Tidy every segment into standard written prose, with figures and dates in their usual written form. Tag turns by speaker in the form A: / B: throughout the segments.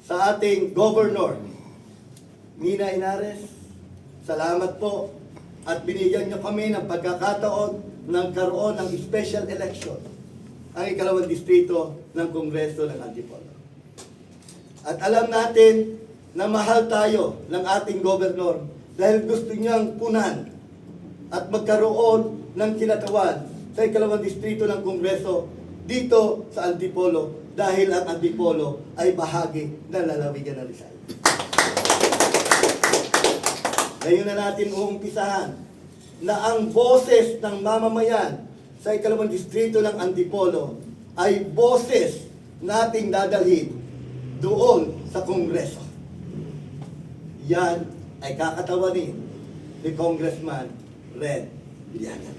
A: sa ating Governor, Mina Inares. Salamat po at binigyan niyo kami ng pagkakataon ng karoon ng special election ang ikalawang distrito ng Kongreso ng Antipolo. At alam natin na mahal tayo ng ating Governor dahil gusto niyang punan at magkaroon ng kinatawan sa ikalawang distrito ng Kongreso dito sa Antipolo dahil ang Antipolo ay bahagi ng lalawigan ng Rizal. Ngayon na natin uumpisahan na ang boses ng mamamayan sa ikalawang distrito ng Antipolo ay boses nating dadalhin doon sa Kongreso. Yan ay kakatawanin ni Congressman Red Villaga.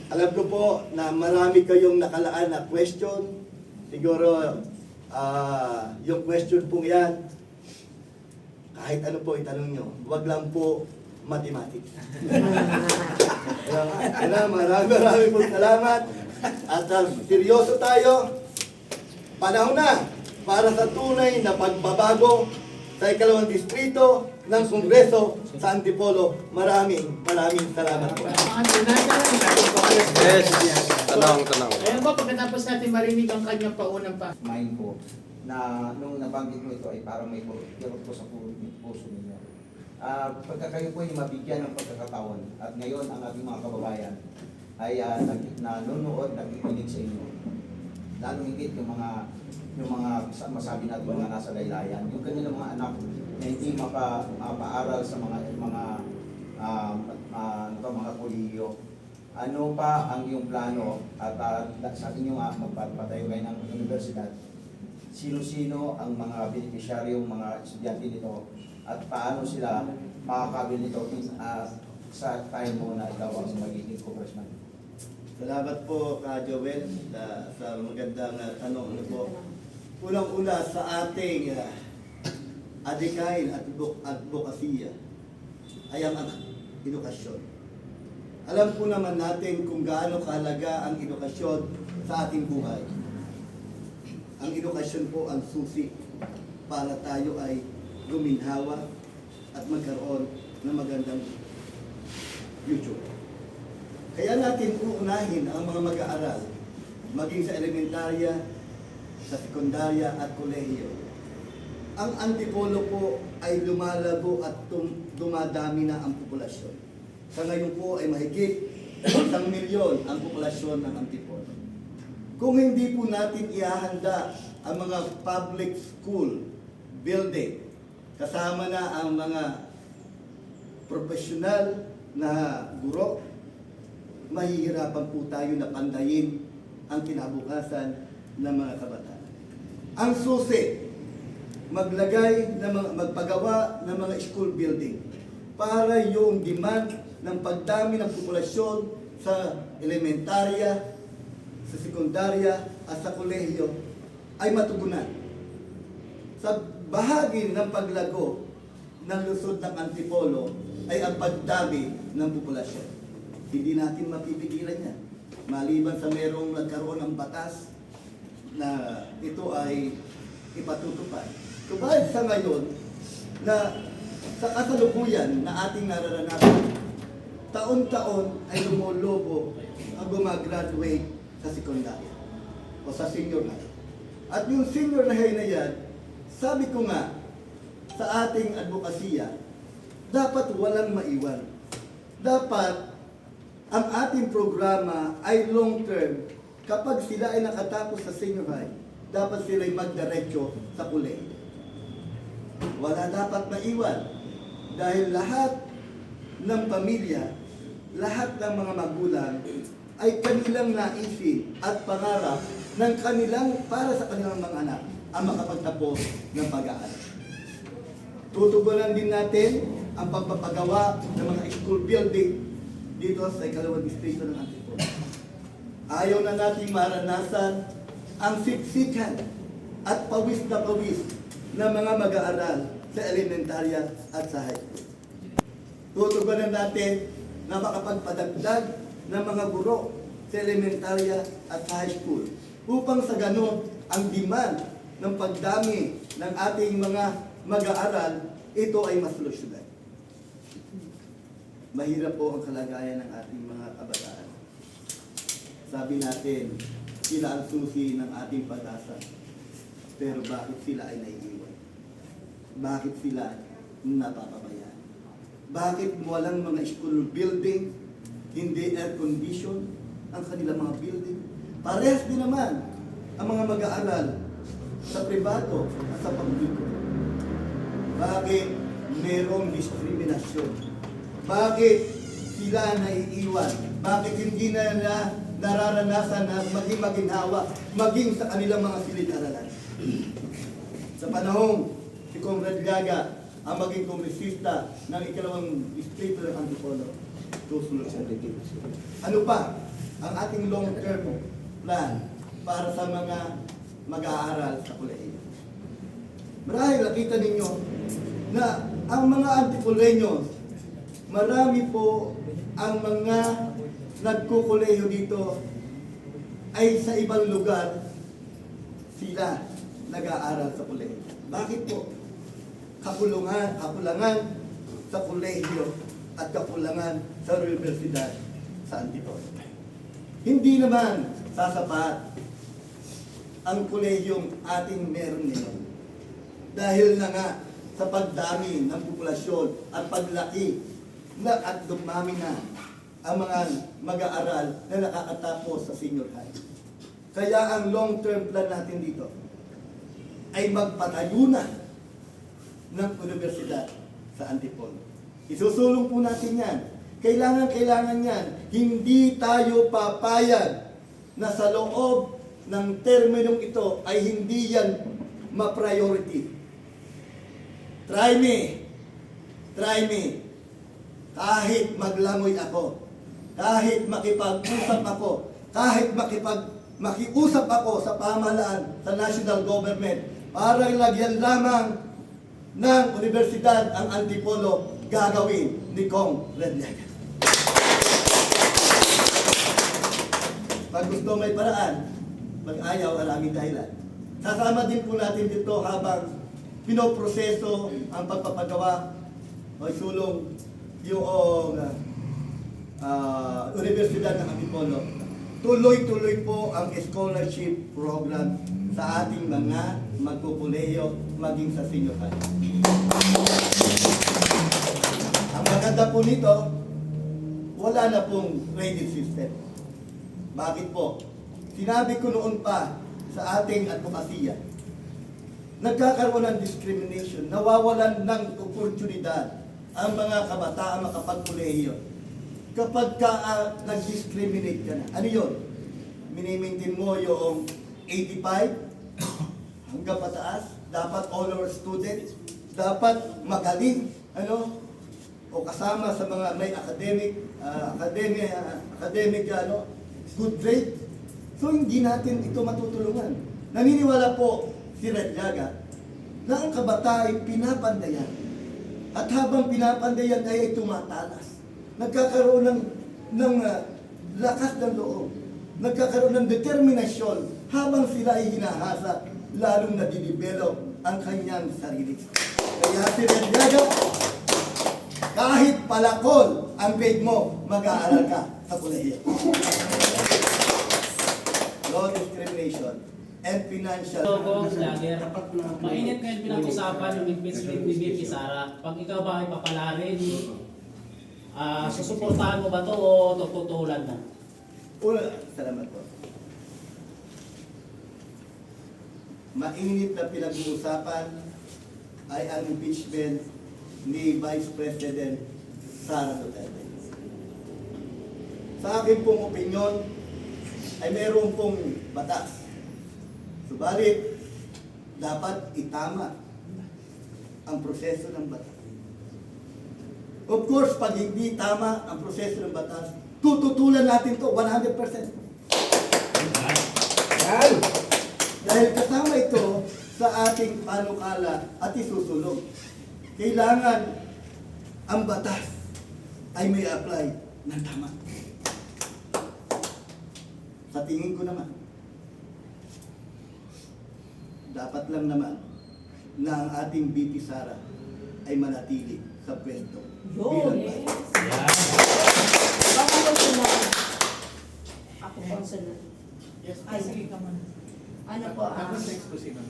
A: Alam ko po na marami kayong nakalaan na question. Siguro yung question pong yan, kahit ano po itanong nyo, wag lang po mathematics. Marami pong salamat. At seryoso tayo. Panahon na para sa tunay na pagbabago sa ikalawang distrito ng Kongreso sa Antipolo. Maraming salamat po.
B: Yes. Tanong.
C: Ayun po, pagkatapos natin marinig ang kanyang paunang pa.
D: Mind ko na nung nabanggit mo ito ay parang may kirot ko sa puso ninyo. Pagka kayo po ay mabigyan ng pagkakataon at ngayon ang ating mga kababayan ay nanonood, nakikinig sa inyo. Lalo higit yung mga masabi natin mga nasa laylayan, yung kanilang mga anak na hindi mapaaral sa mga kolehiyo. Ano pa ang iyong plano at sa inyo nga magpapatayo kayo ng universidad? Sino-sino ang mga benepisyaryong mga estudyante nito at paano sila makakabil nito sa time mo na ikaw ang magiging congressman?
A: Salamat po, Ka Joel, sa magandang tanong niyo po. Unang-una sa ating adikain at advokasya ay ang edukasyon. Alam po naman natin kung gaano kahalaga ang edukasyon sa ating buhay. Ang edukasyon po ang susi para tayo ay guminhawa at magkaroon ng magandang future. Kaya natin uunahin ang mga mag-aaral, maging sa elementarya, sa sekundarya at kolehiyo. Ang Antipolo po ay lumalago at dumadami na ang populasyon. Sa ngayon po ay mahigit 1 milyon ang populasyon ng Antipolo. Kung hindi po natin ihahanda ang mga public school building, kasama na ang mga profesional na guro, mahihirapan po tayo na pandayin ang kinabukasan ng mga kabataan. Ang susi, magpagawa ng mga school building para yung demand ng pagdami ng populasyon sa elementarya, sa sekundarya at sa kolehiyo ay matugunan. Sa bahagi ng paglago ng lungsod ng Antipolo ay ang pagdami ng populasyon. Hindi natin mapipigilan yan. Maliban sa merong nagkaroon ng batas na ito ay ipatutupad. Subalit sa ngayon na sa kasalukuyan na ating nararanasan, taon-taon ay lumolobo ang gumagraduate sa sekundarya o sa senior high. At yung senior high na yan, sabi ko nga sa ating advokasya, dapat walang maiwan. Dapat ang ating programa ay long-term. Kapag sila ay nakatapos sa senior high, dapat sila ay magdiretso sa kolehiyo. Wala dapat maiwan. Dahil lahat ng pamilya, lahat ng mga magulang ay kanilang naisin at pangarap ng kanilang para sa kanilang mga anak ang makapagtapos ng pag-aaral. Tutugunan din natin ang pagpapagawa ng mga school building dito sa ikalawang distrito ng Antipolo. Ayaw na nating maranasan ang siksikan at pawis na pawis ng mga mag-aaral sa elementarya at sa high school. Tutugunan natin na makapagpadagdag ng mga guro sa elementarya at high school upang sa ganon ang demand ng pagdami ng ating mga mag-aaral, ito ay masolusyonan. Mahirap po ang kalagayan ng ating mga kabataan. Sabi natin, sila ang susi ng ating pag-asa. Pero bakit sila ay naiiwan? Bakit sila napapabayaan? Bakit walang mga school building, hindi air condition ang kanilang mga building? Parehas din naman ang mga mag-aaral sa pribado at sa publiko. Bakit merong diskriminasyon? Bakit sila naiiwan? Bakit hindi na nararanasan na maging maginhawa, maging sa kanilang mga silid-aralan? Sa panahong si Comrade Gaga ang maging kongresista ng ikalawang distrito ng Antipolo, susunod siya. Ano pa ang ating long-term plan para sa mga mag-aaral sa kolehiyo? Marahil nakita ninyo na ang mga Antipoleños, marami po ang mga nagkukuleyo dito ay sa ibang lugar sila nag-aaral sa kolehiyo. Bakit po? Kakulangan sa kolehiyo at kakulangan sa universidad sa Antipolo. Hindi naman sasapat ang kolehiyong ating meron ngayon. Dahil na nga sa pagdami ng populasyon at paglaki na at dumami na ang mga mag-aaral na nakakatapos sa senior high. Kaya ang long-term plan natin dito ay magpatayo na ng universidad sa Antipolo. Isusulong po natin yan. Kailangan yan. Hindi tayo papayag na sa loob ng terminong ito ay hindi yan ma-priority. Try me. Kahit maglangoy ako, kahit makipag-usap ako, kahit makiusap ako sa pamahalaan, sa national government, para lagyan lamang ng universidad ang Antipolo, gagawin ni Kong Redlaga. Pag gusto may paraan, pag-ayaw, maraming dahilan. Sasama din po natin dito habang pinoproseso ang pagpapagawa o sulong yung Universidad ng Antipolo. Tuloy-tuloy po ang scholarship program sa ating mga magkukuleyo maging sa senior high. Ang maganda po nito, wala na pong grading system. Bakit po? Sinabi ko noon pa sa ating advokasya, nagkakaroon ng discrimination, nawawalan ng oportunidad ang mga kabataan makapagkulehiyo. Kapag nag-discriminate ka na, ano yun? Minimaintain mo yung 85 hanggang pataas, dapat honor student, dapat magaling, o kasama sa mga may academic good grade. So hindi natin ito matutulungan. Naniniwala po si Redlaga na ang kabataan ay pinapandayan. At habang pinapandayan ay tumatalas. Nagkakaroon ng lakas ng loob. Nagkakaroon ng determinasyon habang sila ay hinahasa, lalong nadidevelop ang kanyang sarili. Kaya si Redlaga, kahit palakol ang grade mo, mag-aaral ka sa kolehiyo. No discrimination and financial.
B: Logo, vlogger. Mainit ngayon pinag-usapan yung impeachment ni VP Sara. Pag ikaw ba ay papalarin, susuportahan mo ba to o tututulan na?
A: Salamat po. Mainit na pinag-uusapan ay ang impeachment ni Vice President Sara Duterte. Sa akin pong opinyon, ay meron pong batas. Subalit, dapat itama ang proseso ng batas. Of course, pag hindi tama ang proseso ng batas, tututulan natin to 100%. Dahil kasama ito sa ating panukala at isusulong. Kailangan ang batas ay may apply ng tama. Sa tingin ko naman, dapat lang naman na ang ating VP Sara ay manatili sa pwesto.
E: Yun,
A: bilang
E: yes.
B: Yan.
E: Baka ko sila. Ako consular.
C: Yes,
E: Ay.
C: sige ka muna.
E: Ano po ang...
C: Tapos sa expose na.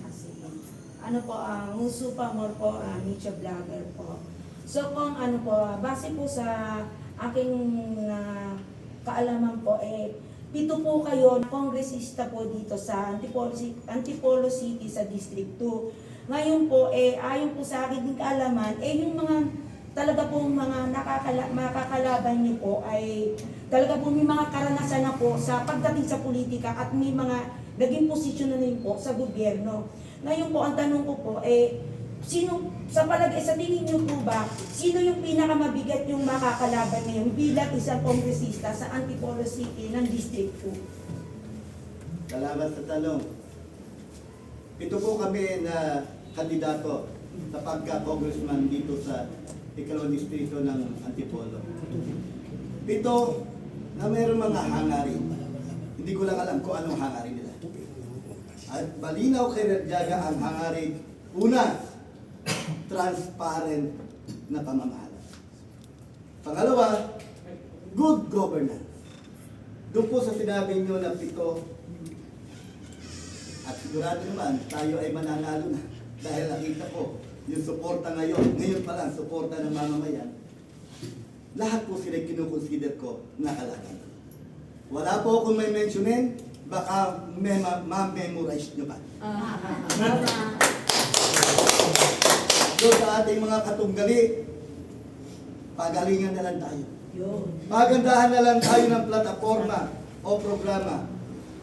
E: Ano po ang Musu Pamor po, niche vlogger po. So kung ano po, base po sa aking kaalaman po, pito po kayo kongresista po dito sa Antipolo City sa District 2. Ngayon po, ayon po sa akin din kaalaman, yung mga talaga pong mga makakalaban niyo po ay talaga po may mga karanasan na po sa pagdating sa politika at may mga naging posisyon na rin po sa gobyerno. Ngayon po, ang tanong ko po, sino, sa palagay, sa tingin niyo po ba, sino yung pinakamabigat yung makakalaban ngayon bilang isang kongresista sa Antipolo City ng District 2?
A: Salamat sa tanong. Ito po kami na kandidato sa pagka-congressman dito sa ikalawang distrito ng Antipolo. Ito na mayroong mga hangarin. Hindi ko lang alam kung anong hangarin nila. At malinaw kay Radyaga ang hangarin. Una, transparent na pamamahala. Pangalawa, good governance. Doon po sa sinabi nyo na pito, at sigurado naman, tayo ay mananalo na. Dahil nakita ko, yung suporta ngayon pa lang, suporta ng mamamayan, lahat po sila kinukonsider ko na kalaban. Wala po akong may mentionin, baka ma-memorize nyo pa. Doon sa ating mga katunggali, pagalingan na lang tayo. Pagandahan na lang tayo ng plataforma o programa.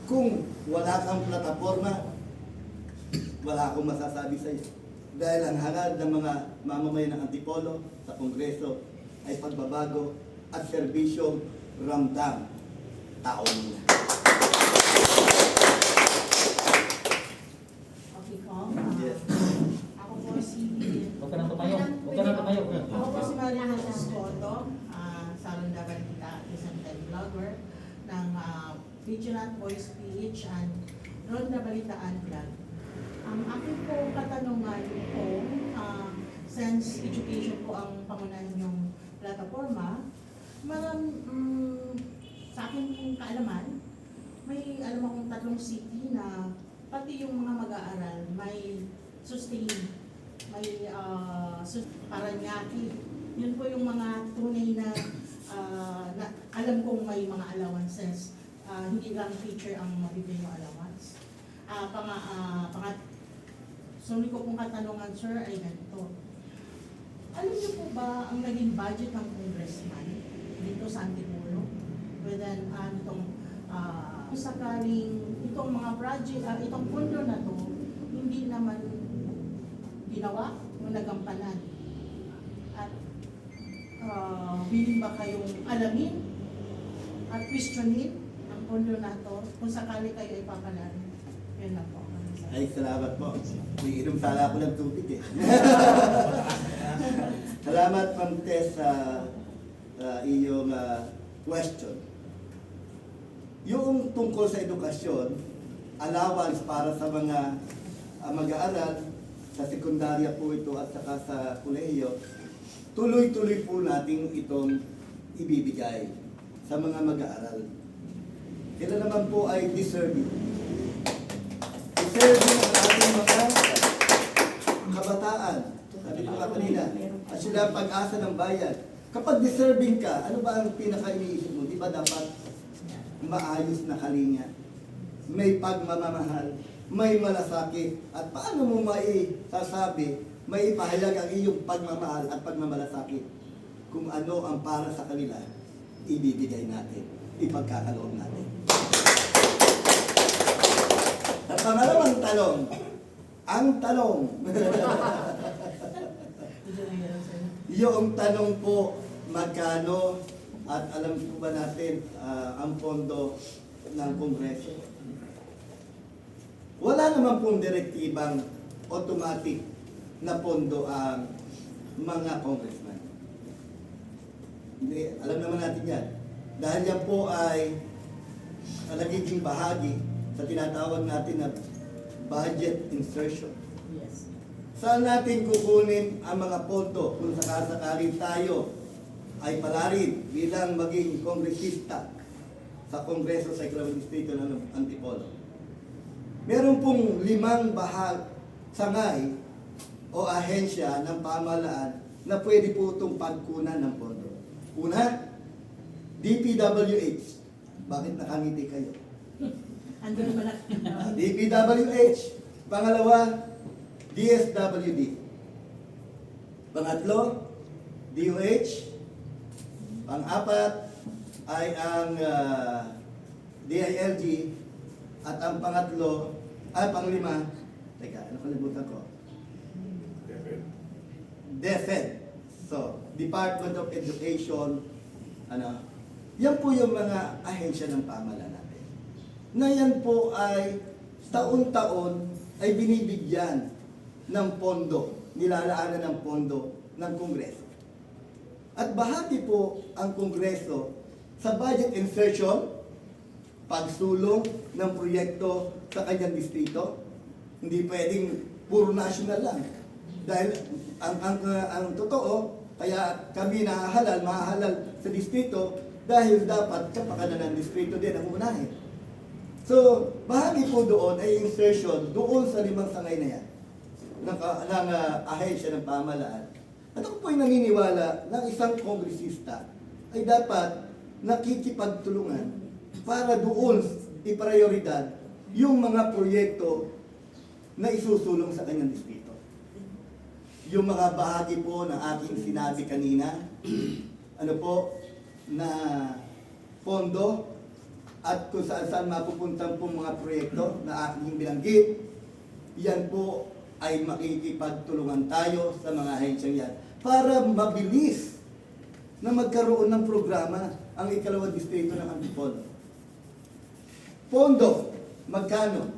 A: Kung wala kang plataforma, wala akong masasabi sa iyo. Dahil ang hangad ng mga mamamayan ng Antipolo sa Kongreso ay pagbabago at serbisyong ramdam tao nila.
F: Okay po.
A: Yes.
F: Ako po si...
B: Huwag ka na tumayo. Huwag ka na tumayo.
F: Ako po si Mariana Escoto, Salon Dabarita, isang time vlogger ng Vigilant Voice PH and Ronda Balitaan Vlog. Ang aking po katanungan po, since education po ang pangunahan yung plataforma, sa aking kaalaman, may alam akong 3 city na pati yung mga mag-aaral may sustain, may Paranaque. Yun po yung mga tunay na, alam kong may mga allowances. Hindi lang teacher ang mabibigay yung allowance. Suli ko pong katanungan, sir, ay ganito. Alam niyo po ba ang naging budget ng congressman dito sa Antipolo? Within kung sakaling itong mga project, itong pondo na to, hindi naman ginawa o nagampanan. At willing ba kayong alamin at questionin ang pondo na to kung sakali kayo ipapalari? Yan na po.
A: Ay, salamat po. Iinom sana ako ng tubig eh. Salamat, Ma'am Tess, sa iyong question. Yung tungkol sa edukasyon, allowance para sa mga mag-aaral, sa sekundarya po ito at saka sa kolehiyo, tuloy-tuloy po natin itong ibibigay sa mga mag-aaral. Sila naman po ay deserving. Deserving ang ating mga kabataan. Sabi ko nga kanina, at sila ang pag-asa ng bayan. Kapag deserving ka, ano ba ang pinaka-iniisip mo? Di ba dapat maayos na kalinga, may pagmamahal, may malasakit, at paano mo maisasabi, may ipahayag ang iyong pagmamahal at pagmamalasakit kung ano ang para sa kanila, ibibigay natin, ipagkakaloob natin. At pangalawang tanong, ang tanong, yung tanong po, magkano at alam po ba natin ang pondo ng Kongreso? Wala naman pong direktibang automatic na pondo ang mga congressman. Hindi, alam naman natin yan. Dahil yan po ay nagiging bahagi sa tinatawag natin na budget insertion.
F: Yes.
A: Saan natin kukunin ang mga pondo kung sakasakaling tayo ay palarin bilang maging kongresista sa Kongreso sa Ikalawang Distrito ng Antipolo? Meron pong 5 sangay o ahensya ng pamahalaan na pwede po itong pagkunan ng pondo. Una, DPWH. Bakit nakangiti kayo?
F: Andun naman
A: DPWH. Pangalawa, DSWD. Pangatlo, DOH. Pang-apat ay ang DILG. At ang pangatlo, panglima, teka, ano kalimutan ko? DepEd. So, Department of Education, yan po yung mga ahensya ng pamahalaan natin. Na yan po ay taon-taon ay binibigyan ng pondo, nilalaanan ng pondo ng Kongreso. At bahagi po ang Kongreso sa budget insertion, pagsulong ng proyekto sa kanyang distrito. Hindi pwedeng puro national lang. Dahil ang totoo, kaya kami mahahalal sa distrito dahil dapat kapakanan ng distrito din ang unahin. So, bahagi po doon ay insertion doon sa 5 sangay na yan ng ahensya ng pamahalaan. At ako po'y naniniwala na isang kongresista ay dapat nakikipagtulungan para doon iprioridad yung mga proyekto na isusulong sa kanyang distrito. Yung mga bahagi po ng aking sinabi kanina, na pondo at kung saan mapupuntan po mga proyekto na aking binanggit, yan po ay makikipagtulungan tayo sa mga ahensyang yan para mabilis na magkaroon ng programa ang Ikalawang Distrito ng Antipolo. Pondo, magkano?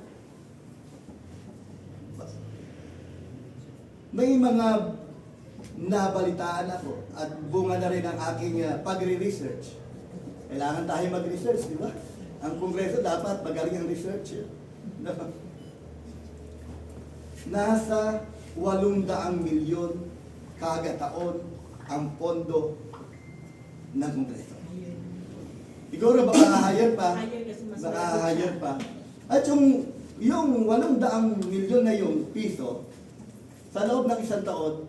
A: May mga nabalitaan ako at bunga na rin ang aking pagre-research. Kailangan tayo mag-research, di ba? Ang Kongreso dapat magaling ang research. Nasa 800 milyon kada taon ang pondo ng Kongreso. Siguro baka higher pa. Baka higher pa. At yung 800 milyon na yung piso, sa loob ng isang taon,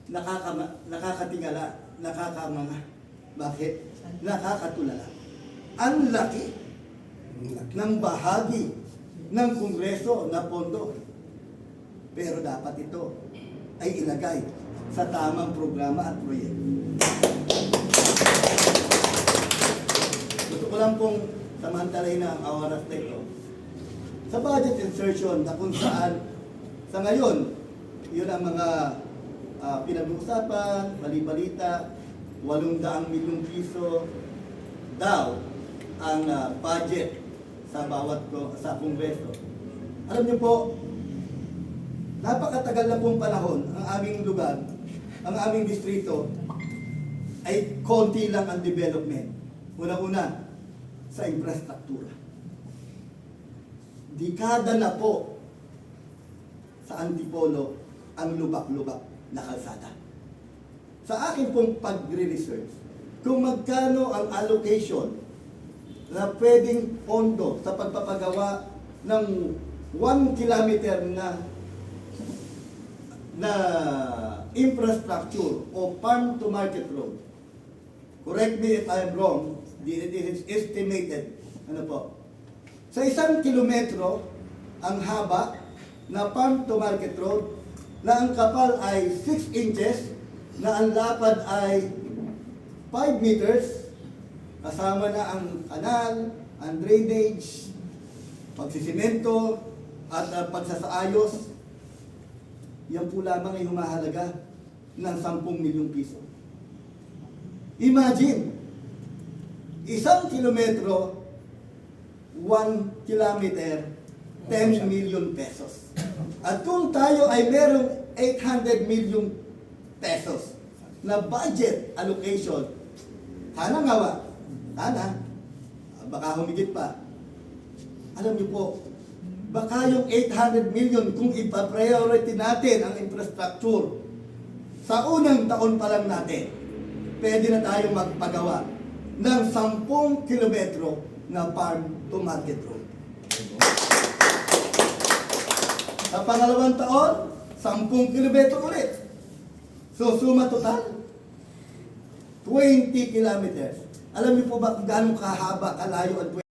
A: nakakatingala, bakit? Nakakatulala. Ang laki ng bahagi ng Kongreso na pondo. Pero dapat ito ay ilagay sa tamang programa at proyekto. Gusto ko lang pong samantalay na ang oras na ito sa budget insertion na kung saan sa ngayon, yun ang mga pinag-uusapan, bali-balita, 800 milyong piso daw ang budget sa sa Kongreso. Alam niyo po, napakatagal na pong panahon ang aming lugar, ang aming distrito ay konti lang ang development. Una-una, sa infrastruktura. Dekada na po sa Antipolo ang lubak-lubak na kalsada. Sa akin pong pagre-research, kung magkano ang allocation na pwedeng pondo sa pagpapagawa ng 1 kilometer na infrastructure o farm to market road. Correct me if I'm wrong, it is estimated, sa 1 kilometro ang haba na farm to market road na ang kapal ay 6 inches, na ang lapad ay 5 meters, kasama na ang kanal, ang drainage, pagsisimento, at pagsasaayos. Yan po lamang ay humahalaga ng 10 milyong piso. Imagine, 1 kilometro, 1 kilometer, 10 million pesos. At kung tayo ay merong 800 million pesos na budget allocation, baka humigit pa. Alam niyo po, baka yung 800 million kung ipa-priority natin ang infrastructure sa unang taon pa lang natin, pwede na tayong magpagawa ng 10 kilometro na farm to market road. Sa pangalawang taon, 10 kilometro ulit. So, suma total, 20 kilometers. Alam niyo po ba kung gaano kahaba, kalayo ang